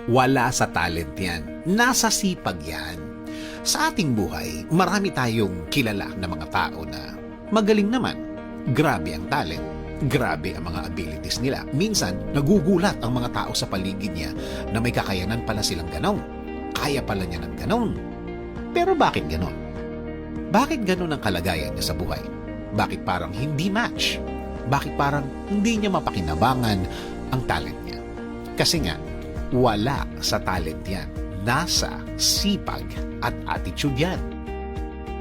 Wala sa talent yan. Nasa sipag yan. Sa ating buhay, marami tayong kilala na mga tao na magaling naman. Grabe ang talent. Grabe ang mga abilities nila. Minsan, nagugulat ang mga tao sa paligid niya na may kakayanan pala silang ganon. Kaya pala niya ng ganon. Pero bakit ganon? Bakit ganon ang kalagayan niya sa buhay? Bakit parang hindi match? Bakit parang hindi niya mapakinabangan ang talent niya? Kasi nga, wala sa talent yan. Nasa sipag at attitude yan.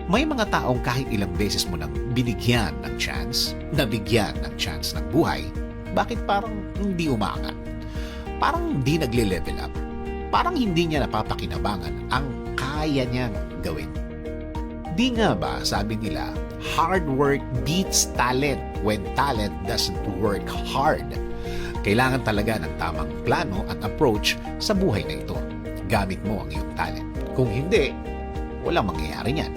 May mga taong kahit ilang beses mo nang binigyan ng chance, nabigyan ng chance ng buhay, bakit parang hindi umaangat? Parang hindi nagle-level up. Parang hindi niya napapakinabangan ang kaya niyang gawin. Di nga ba, sabi nila, hard work beats talent when talent doesn't work hard. Kailangan talaga ng tamang plano at approach sa buhay na ito. Gamit mo ang iyong talent. Kung hindi, walang mangyayari niyan.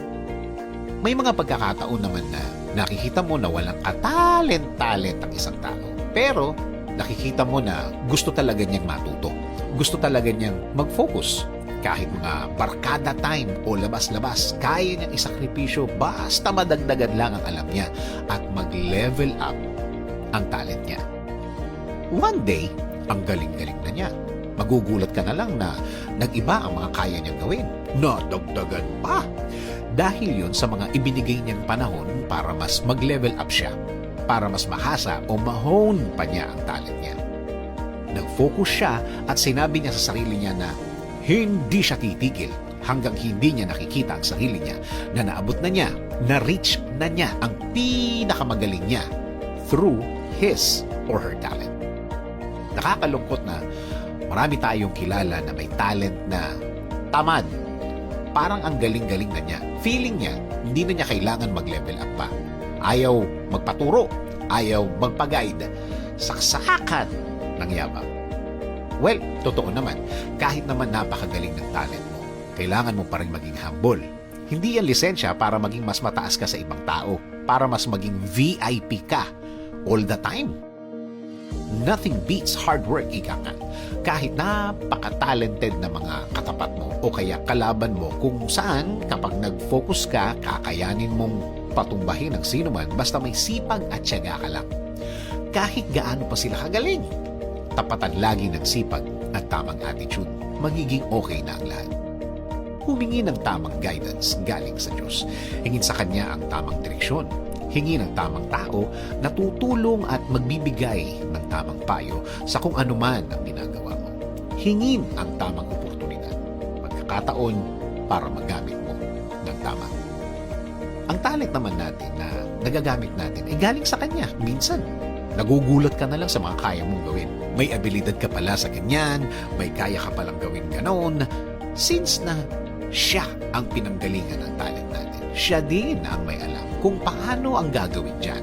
May mga pagkakataon naman na nakikita mo na walang katalent-talent ang isang tao. Pero nakikita mo na gusto talaga niyang matuto. Gusto talaga niyang mag-focus. Kahit mga barkada time o labas-labas, kaya niyang isakripisyo basta madagdagan lang ang alam niya at mag-level up ang talent niya. One day, ang galing-galing na niya. Magugulat ka na lang na nag-iba ang mga kaya niyang gawin. Nadagdagan pa! Dahil yon sa mga ibinigay niyang panahon para mas mag-level up siya, para mas mahasa o mahone pa niya ang talent niya. Nag-focus siya at sinabi niya sa sarili niya na hindi siya titigil hanggang hindi niya nakikita ang sarili niya na naabot na niya, na-reach na niya ang pinakamagaling niya through his or her talent. Nakakalungkot na marami tayong kilala na may talent na tamad. Parang ang galing-galing na niya. Feeling niya, hindi na niya kailangan mag-level up pa. Ayaw magpaturo. Ayaw magpa-guide. Saksakan ng yabang. Well, totoo naman. Kahit naman napakagaling ng talent mo, kailangan mo pa rin maging humble. Hindi yan lisensya para maging mas mataas ka sa ibang tao. Para mas maging VIP ka all the time. Nothing beats hard work, ika nga. Kahit napaka-talented na mga katapat mo o kaya kalaban mo kung saan kapag nag-focus ka, kakayanin mong patumbahin ang sino man basta may sipag at tiyaga ka lang. Kahit gaano pa sila kagaling, tapatan lagi ng sipag at tamang attitude, magiging okay na ang lahat. Humingi ng tamang guidance galing sa Diyos. Hingin sa Kanya ang tamang direksyon. Hingi ng tamang tao na tutulong at magbibigay ng tamang payo sa kung ano man ang ginagawa mo. Hingin ang tamang oportunidad, pagkakataon para magamit mo ng tama. Ang talent naman natin na nagagamit natin ay galing sa Kanya. Minsan, nagugulat ka na lang sa mga kaya mong gawin. May abilidad ka pala sa ganyan, may kaya ka palang gawin ganon. Since na siya ang pinanggalingan ng talent natin, siya din ang may alam kung paano ang gagawin dyan.